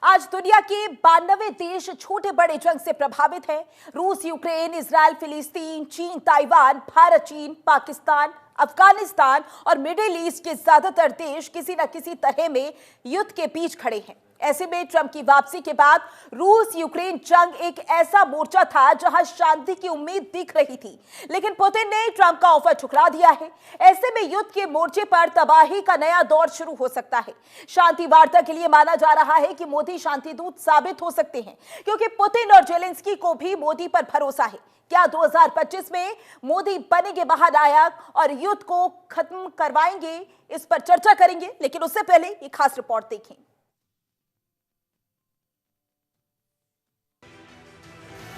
आज दुनिया के 92 देश छोटे बड़े जंग से प्रभावित हैं। रूस, यूक्रेन, इजराइल, फिलिस्तीन, चीन, ताइवान, भारत, चीन, पाकिस्तान, अफगानिस्तान और मिडिल ईस्ट के ज्यादातर देश किसी न किसी तरह में युद्ध के बीच खड़े हैं। ऐसे में ट्रंप की वापसी के बाद रूस यूक्रेन जंग एक ऐसा मोर्चा था जहां शांति की उम्मीद दिख रही थी, लेकिन पुतिन ने ट्रंप का ऑफर ठुकरा दिया है। ऐसे में युद्ध के मोर्चे पर तबाही का नया दौर शुरू हो सकता है। शांति वार्ता के लिए माना जा रहा है कि मोदी शांति दूत साबित हो सकते हैं, क्योंकि पुतिन और जेलेंस्की को भी मोदी पर भरोसा है। क्या 2025 में मोदी बनेंगे महानायक और युद्ध को खत्म करवाएंगे? इस पर चर्चा करेंगे, लेकिन उससे पहले एक खास रिपोर्ट देखें।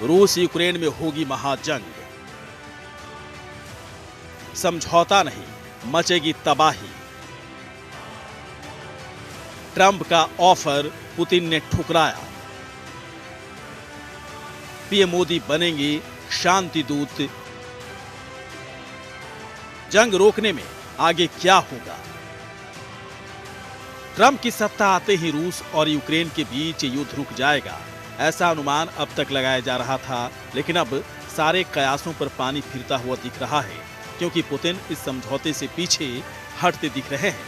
रूस यूक्रेन में होगी महाजंग, समझौता नहीं, मचेगी तबाही। ट्रंप का ऑफर पुतिन ने ठुकराया। पीएम मोदी बनेंगे शांति दूत। जंग रोकने में आगे क्या होगा? ट्रंप की सत्ता आते ही रूस और यूक्रेन के बीच युद्ध रुक जाएगा, ऐसा अनुमान अब तक लगाया जा रहा था, लेकिन अब सारे कयासों पर पानी फिरता हुआ दिख रहा है, क्योंकि पुतिन इस समझौते से पीछे हटते दिख रहे हैं।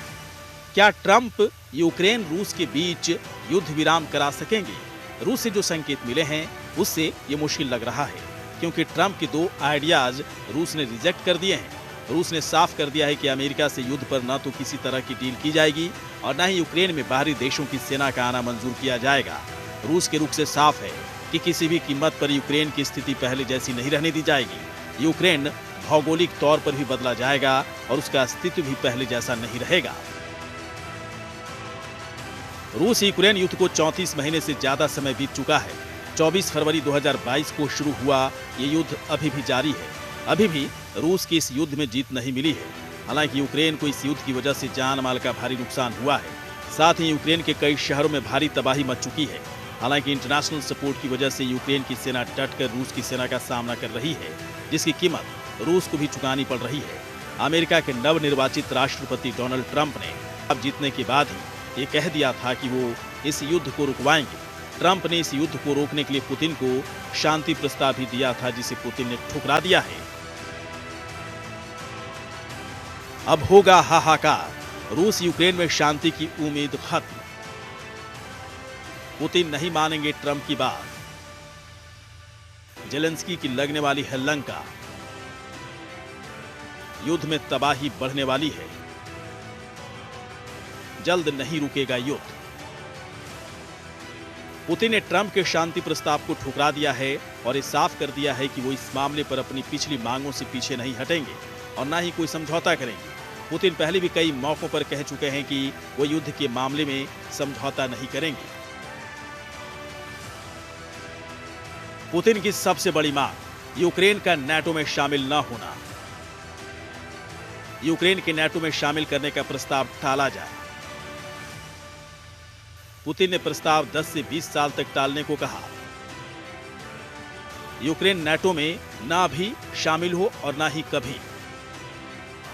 क्या ट्रंप यूक्रेन रूस के बीच युद्ध विराम करा सकेंगे? रूस से जो संकेत मिले हैं उससे ये मुश्किल लग रहा है, क्योंकि ट्रंप के 2 आइडियाज रूस ने रिजेक्ट कर दिए हैं। रूस ने साफ कर दिया है कि अमेरिका से युद्ध पर न तो किसी तरह की डील की जाएगी और न ही यूक्रेन में बाहरी देशों की सेना का आना मंजूर किया जाएगा। रूस के रुख से साफ है कि किसी भी कीमत पर यूक्रेन की स्थिति पहले जैसी नहीं रहने दी जाएगी। यूक्रेन भौगोलिक तौर पर भी बदला जाएगा और उसका अस्तित्व भी पहले जैसा नहीं रहेगा। रूस यूक्रेन युद्ध को 34 महीने से ज्यादा समय बीत चुका है। 24 फरवरी 2022 को शुरू हुआ ये युद्ध अभी भी जारी है। अभी भी रूस की इस युद्ध में जीत नहीं मिली है। हालांकि यूक्रेन को इस युद्ध की वजह से जान माल का भारी नुकसान हुआ है। साथ ही यूक्रेन के कई शहरों में भारी तबाही मच चुकी है। हालांकि इंटरनेशनल सपोर्ट की वजह से यूक्रेन की सेना डटकर रूस की सेना का सामना कर रही है, जिसकी कीमत रूस को भी चुकानी पड़ रही है। अमेरिका के नवनिर्वाचित राष्ट्रपति डोनाल्ड ट्रंप ने अब जीतने के बाद ही ये कह दिया था कि वो इस युद्ध को रुकवाएंगे। ट्रंप ने इस युद्ध को रोकने के लिए पुतिन को शांति प्रस्ताव भी दिया था, जिसे पुतिन ने ठुकरा दिया है। अब होगा हाहाकार। रूस यूक्रेन में शांति की उम्मीद खत्म। पुतिन नहीं मानेंगे ट्रंप की बात। जेलेंस्की की लगने वाली है लंका। युद्ध में तबाही बढ़ने वाली है। जल्द नहीं रुकेगा युद्ध। पुतिन ने ट्रंप के शांति प्रस्ताव को ठुकरा दिया है और ये साफ कर दिया है कि वो इस मामले पर अपनी पिछली मांगों से पीछे नहीं हटेंगे और ना ही कोई समझौता करेंगे। पुतिन पहले भी कई मौकों पर कह चुके हैं कि वो युद्ध के मामले में समझौता नहीं करेंगे। पुतिन की सबसे बड़ी मांग यूक्रेन का नाटो में शामिल न होना। यूक्रेन के नाटो में शामिल करने का प्रस्ताव टाला जाए। पुतिन ने प्रस्ताव 10 से 20 साल तक टालने को कहा। यूक्रेन नाटो में ना भी शामिल हो और ना ही कभी।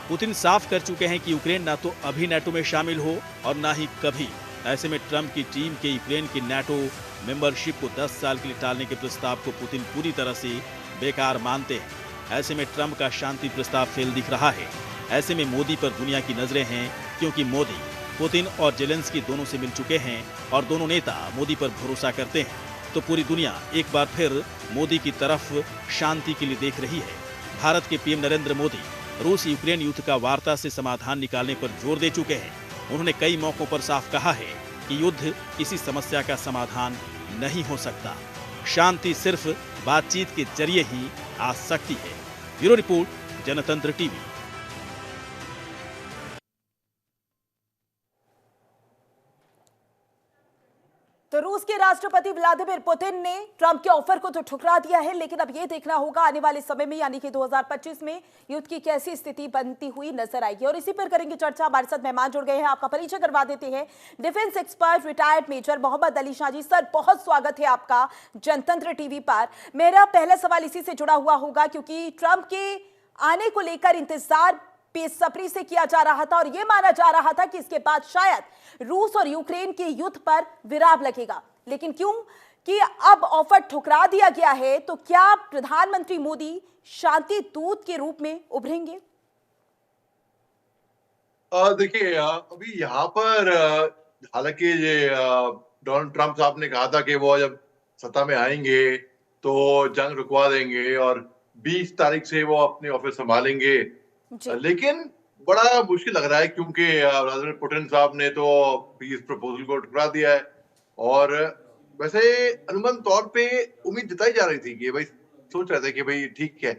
पुतिन साफ कर चुके हैं कि यूक्रेन ना तो अभी नाटो में शामिल हो और ना ही कभी। ऐसे में ट्रंप की टीम के यूक्रेन की नाटो मेंबरशिप को 10 साल के लिए टालने के प्रस्ताव को पुतिन पूरी तरह से बेकार मानते हैं। ऐसे में ट्रंप का शांति प्रस्ताव फेल दिख रहा है। ऐसे में मोदी पर दुनिया की नजरें हैं, क्योंकि मोदी पुतिन और जेलेंस्की दोनों से मिल चुके हैं और दोनों नेता मोदी पर भरोसा करते हैं। तो पूरी दुनिया एक बार फिर मोदी की तरफ शांति के लिए देख रही है। भारत के पीएम नरेंद्र मोदी रूस यूक्रेन युद्ध का वार्ता से समाधान निकालने पर जोर दे चुके हैं। उन्होंने कई मौकों पर साफ कहा है कि युद्ध किसी समस्या का समाधान नहीं हो सकता। शांति सिर्फ बातचीत के जरिए ही आ सकती है। ब्यूरो रिपोर्ट, जनतंत्र टीवी। तो रूस के राष्ट्रपति व्लादिमीर पुतिन ने ट्रंप के ऑफर को तो ठुकरा दिया है, लेकिन अब यह देखना होगा आने वाले समय में यानी कि 2025 में युद्ध की कैसी स्थिति बनती हुई नजर आएगी। और इसी पर करेंगे चर्चा। हमारे साथ मेहमान जुड़ गए हैं, आपका परिचय करवा देते हैं। Defence expert retired major Mohammad Ali Shah ji. Sir, बहुत स्वागत है आपका जनतंत्र टीवी पर। मेरा पहला सवाल इसी से जुड़ा हुआ होगा, क्योंकि ट्रंप के आने को लेकर इंतजार बेसब्री से किया जा रहा था और यह माना जा रहा था कि इसके बाद शायद रूस और यूक्रेन के युद्ध पर विराम लगेगा। लेकिन क्यों कि अब ऑफर ठुकरा दिया गया है, तो क्या प्रधानमंत्री मोदी शांति दूत के रूप में उभरेंगे? देखिए, अभी यहाँ पर हालांकि ये डोनाल्ड ट्रंप साहब ने कहा था कि वो जब सत्ता में आएंगे तो जंग रुकवा देंगे और 20 तारीख से वो अपने ऑफिस संभालेंगे। जी। लेकिन बड़ा मुश्किल लग रहा है क्योंकि व्लादिमीर पुतिन साहब ने तो भी इस प्रपोजल को ठुकरा दिया है। और वैसे अनुमान तौर पे उम्मीद जताई जा रही थी कि भाई, सोच रहे थे कि भाई ठीक है,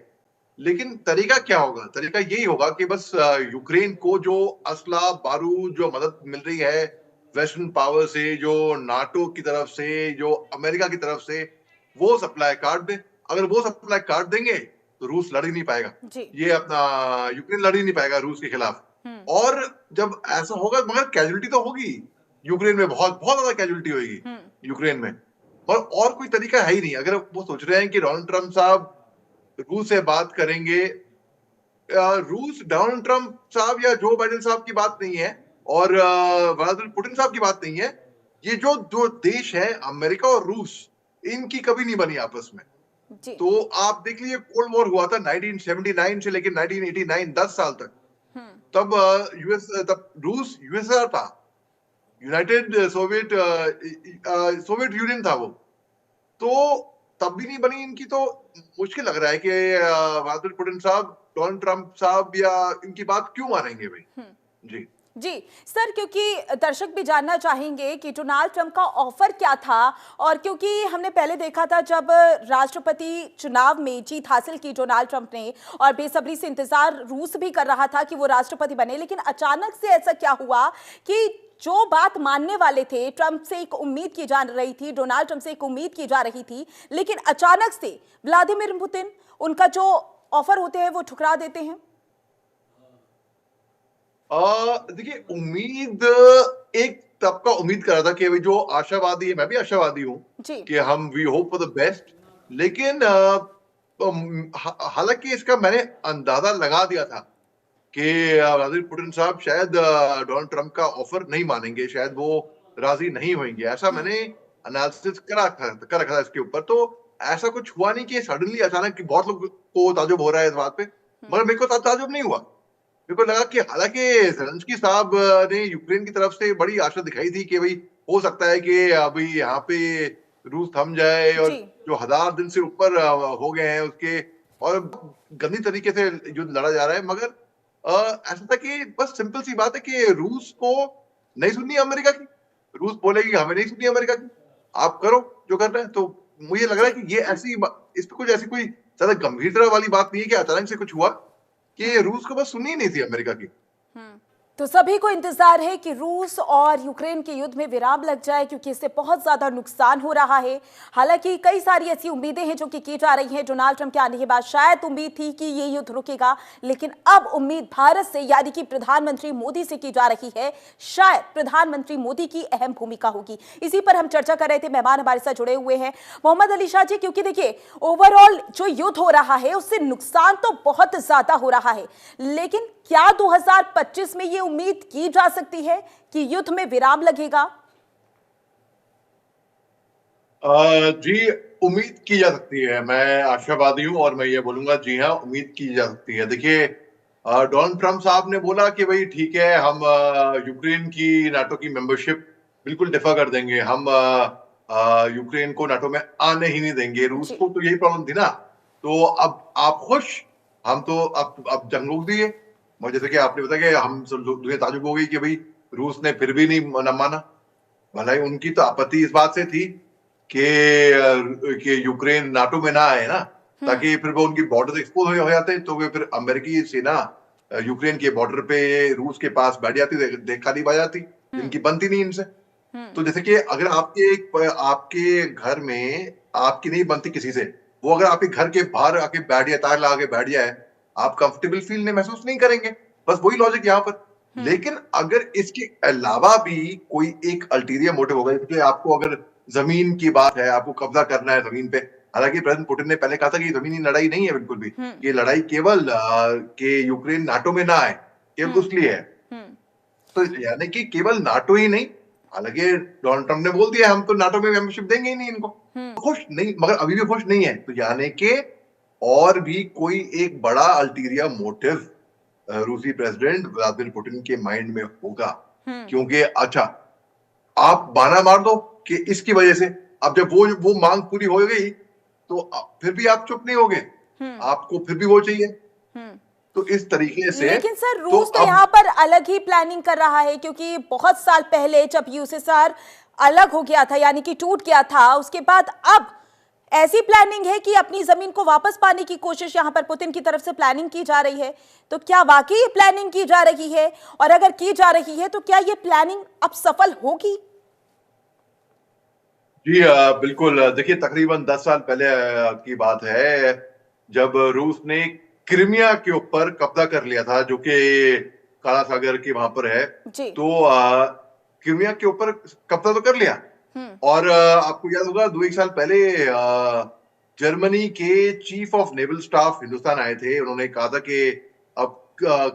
लेकिन तरीका क्या होगा? तरीका यही होगा कि बस यूक्रेन को जो असला बारूद जो मदद मिल रही है वेस्टर्न पावर से, जो नाटो की तरफ से, जो अमेरिका की तरफ से, वो सप्लाई काट दे। अगर वो सप्लाई काट देंगे तो रूस लड़ ही नहीं पाएगा, ये अपना यूक्रेन लड़ ही नहीं पाएगा रूस के खिलाफ। और जब ऐसा होगा, मगर कैजुअलिटी तो होगी यूक्रेन में, बहुत बहुत ज्यादा कैजुअलिटी होगी यूक्रेन में। और कोई तरीका है ही नहीं। अगर वो सोच रहे हैं कि डोनाल्ड ट्रंप साहब रूस से बात करेंगे, रूस डोनाल्ड ट्रंप साहब या जो बाइडेन साहब की बात नहीं है और व्लादिमीर पुतिन साहब की बात नहीं है। ये जो दो देश है अमेरिका और रूस, इनकी कभी नहीं बनी आपस में। तो आप देख लीजिए, कोल्ड वॉर हुआ था 1979 से लेकर 1989, 10 साल तक। तब रूस यूएसआर था, यूनाइटेड सोवियत यूनियन था वो। तो तब भी नहीं बनी इनकी। तो मुश्किल लग रहा है कि व्लादिमीर पुतिन साहब डोनाल्ड ट्रंप साहब या इनकी बात क्यों मानेंगे भाई। जी सर, क्योंकि दर्शक भी जानना चाहेंगे कि डोनाल्ड ट्रंप का ऑफर क्या था, और क्योंकि हमने पहले देखा था जब राष्ट्रपति चुनाव में जीत हासिल की डोनाल्ड ट्रंप ने, और बेसब्री से इंतजार रूस भी कर रहा था कि वो राष्ट्रपति बने, लेकिन अचानक से ऐसा क्या हुआ कि जो बात मानने वाले थे, ट्रंप से एक उम्मीद की जा रही थी, डोनाल्ड ट्रंप से एक उम्मीद की जा रही थी, लेकिन अचानक से व्लादिमीर पुतिन उनका जो ऑफर होते हैं वो ठुकरा देते हैं। देखिए, उम्मीद एक तबका उम्मीद कर रहा था कि जो आशावादी है, मैं भी आशावादी हूं कि हम we hope for the best. लेकिन हालांकि इसका मैंने अंदाजा लगा दिया था कि व्लादिमीर पुतिन साहब शायद डोनाल्ड ट्रंप का ऑफर नहीं मानेंगे, शायद वो राजी नहीं होंगे। ऐसा मैंने एनालिसिस कर रखा था इसके ऊपर। तो ऐसा कुछ हुआ नहीं कि सडनली अचानक, बहुत लोग को ताजुब हो रहा है इस बात पे, मगर मेरे को ताजुब नहीं हुआ। मेरे को लगा कि हालांकि ज़ेलेंस्की साहब ने यूक्रेन की तरफ से बड़ी आशा दिखाई थी कि भाई हो सकता है कि अभी यहाँ पे रूस थम जाए, और जो 1000 दिन से ऊपर हो गए हैं उसके, और गंदी तरीके से युद्ध लड़ा जा रहा है। मगर ऐसा था कि बस सिंपल सी बात है कि रूस को नहीं सुननी अमेरिका की, रूस बोलेगी हमें नहीं सुननी अमेरिका की, आप करो जो करना है। तो मुझे लग रहा है कि ये इस पे कुछ ऐसी कोई ज्यादा गंभीरता वाली बात नहीं है कि अचानक से कुछ हुआ कि रूस को बस सुननी ही नहीं थी अमेरिका की। तो सभी को इंतजार है कि रूस और यूक्रेन के युद्ध में विराम लग जाए, क्योंकि इससे बहुत ज्यादा नुकसान हो रहा है। हालांकि कई सारी ऐसी उम्मीदें हैं जो कि की जा रही हैं। डोनाल्ड ट्रंप के आने के बाद शायद उम्मीद थी कि ये युद्ध रुकेगा, लेकिन अब उम्मीद भारत से, यानी कि प्रधानमंत्री मोदी से की जा रही है। शायद प्रधानमंत्री मोदी की अहम भूमिका होगी। इसी पर हम चर्चा कर रहे थे। मेहमान हमारे साथ जुड़े हुए हैं मोहम्मद अली शाह जी, क्योंकि देखिए ओवरऑल जो युद्ध हो रहा है उससे नुकसान तो बहुत ज्यादा हो रहा है, लेकिन क्या 2025 में ये उम्मीद की जा सकती है कि युद्ध में विराम लगेगा? जी, उम्मीद की जा सकती है। मैं आशावादी हूं और मैं ये बोलूंगा जी हाँ, उम्मीद की जा सकती है। देखिए, डोनाल्ड ट्रंप साहब ने बोला कि भाई ठीक है, हम यूक्रेन की नाटो की मेंबरशिप बिल्कुल डिफर कर देंगे, हम यूक्रेन को नाटो में आने ही नहीं देंगे। रूस को तो यही प्रॉब्लम थी ना। तो अब आप खुश, हम तो अब जंग रोक दिए। और जैसे कि आपने बताया कि हम दुनिया ताजुब हो गई कि भाई रूस ने फिर भी नहीं माना। भलाई उनकी तो आपत्ति इस बात से थी कि यूक्रेन नाटो में ना आए ना, ताकि फिर वो उनकी बॉर्डर एक्सपोज हो जाते, तो वे फिर अमेरिकी सेना यूक्रेन के बॉर्डर पे रूस के पास बैठ जाती, देखा नहीं पा जाती, इनकी बनती नहीं इनसे। तो जैसे कि अगर आपके घर में आपकी नहीं बनती किसी से, वो अगर आपके घर के बाहर आके बैठ जाए, तार लगा के बैठ जाए, आप कंफर्टेबल फील नहीं महसूस नहीं करेंगे। बस वही लॉजिक यहाँ पर। लेकिन अगर इसके अलावा भी कोई एक अल्टीरियर मोटिव होगा, जैसे आपको अगर जमीन की बात है, आपको कब्जा करना है जमीन पे। हालांकि प्रेसिडेंट पुतिन ने पहले कहा था कि जमीनी लड़ाई नहीं है बिल्कुल भी, ये लड़ाई केवल के यूक्रेन नाटो में ना आए, केवल उसके लिए है। तो यानी कि केवल नाटो ही नहीं, हालांकि डोनाल्ड ट्रम्प ने बोल दिया हम तो नाटो में मेंबरशिप देंगे ही नहीं इनको, खुश नहीं, मगर अभी भी खुश नहीं है। तो यानी कि और भी कोई एक बड़ा अल्टीरियर मोटिव रूसी प्रेसिडेंट व्लादिमीर पुतिन के माइंड में होगा, क्योंकि अच्छा आप बहाना मार दो कि इसकी वजह से, अब जब वो मांग पूरी हो गई तो फिर भी आप चुप नहीं होगे, आपको फिर भी वो चाहिए। तो इस तरीके से, लेकिन सर रूस तो यहाँ पर अलग ही प्लानिंग कर रहा है, क्योंकि बहुत साल पहले जब यूएसएसआर अलग हो गया था, यानी कि टूट गया था, उसके बाद अब ऐसी प्लानिंग है कि अपनी जमीन को वापस पाने की कोशिश यहाँ पर पुतिन की तरफ से प्लानिंग की जा रही है। तो क्या वाकई ये प्लानिंग की जा रही है, और अगर की जा रही है तो क्या ये प्लानिंग अब सफल होगी? जी बिल्कुल। देखिए तकरीबन 10 साल पहले की बात है जब रूस ने क्रीमिया के ऊपर कब्जा कर लिया था, जो कि काला सागर के वहां पर है। तो क्रीमिया के ऊपर कब्जा तो कर लिया, और आपको याद होगा 2-1 साल पहले जर्मनी के chief of naval staff Hindustan आए थे। उन्होंने कहा था कि अब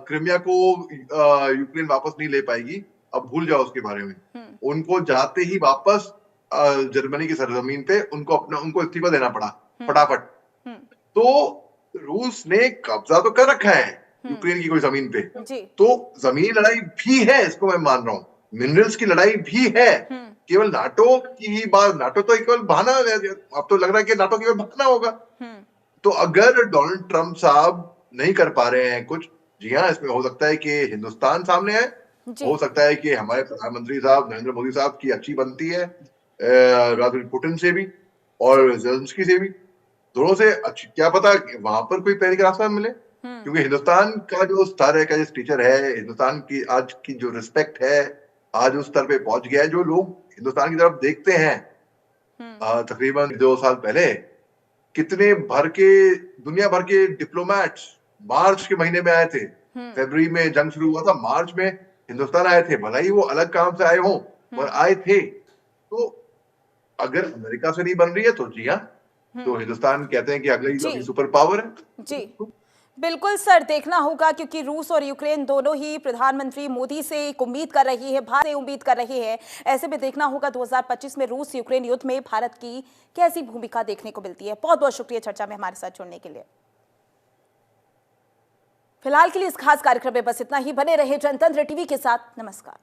क्रीमिया को यूक्रेन वापस नहीं ले पाएगी, अब भूल जाओ उसके बारे में। उनको जाते ही वापस जर्मनी की सरजमीन पे उनको इस्तीफा देना पड़ा फटाफट। तो रूस ने कब्जा तो कर रखा है यूक्रेन की कोई जमीन पे, तो जमीनी लड़ाई भी है, इसको मैं मान रहा हूँ, मिनरल्स की लड़ाई भी है। केवल नाटो की ही बात, नाटो तो केवल बहाना, अब तो लग रहा है कि नाटो केवल बहाना होगा। तो अगर डोनाल्ड ट्रम्प साहब नहीं कर पा रहे हैं कुछ, जी हाँ, इसमें हो सकता है कि हिंदुस्तान सामने आए, हो सकता है कि हमारे प्रधानमंत्री साहब नरेंद्र मोदी साहब की अच्छी बनती है व्लादिमीर पुतिन से भी और ज़ेलेंस्की से भी, दोनों से अच्छी, क्या पता वहां पर कोई पैर का रास्ता मिले। क्योंकि हिंदुस्तान का जो स्तर है, का जो टीचर है, हिंदुस्तान की आज की जो रिस्पेक्ट है, आज उस स्तर पे पहुंच गया है। जो लोग हिंदुस्तान की तरफ देखते हैं, तकरीबन 2 साल पहले कितने दुनिया भर के डिप्लोमेट्स मार्च के महीने में आए थे। फरवरी में जंग शुरू हुआ था, मार्च में हिंदुस्तान आए थे, भला ही वो अलग काम से आए हों, पर आए थे। तो अगर अमेरिका से नहीं बन रही है तो जी हाँ, तो हिंदुस्तान कहते हैं कि अगली सुपर पावर है। जी बिल्कुल सर, देखना होगा, क्योंकि रूस और यूक्रेन दोनों ही प्रधानमंत्री मोदी से एक उम्मीद कर रही है, भारत से उम्मीद कर रही है। ऐसे में देखना होगा 2025 में रूस यूक्रेन युद्ध में भारत की कैसी भूमिका देखने को मिलती है। बहुत बहुत शुक्रिया चर्चा में हमारे साथ जुड़ने के लिए। फिलहाल के लिए इस खास कार्यक्रम में बस इतना ही। बने रहे जनतंत्र टीवी के साथ। नमस्कार।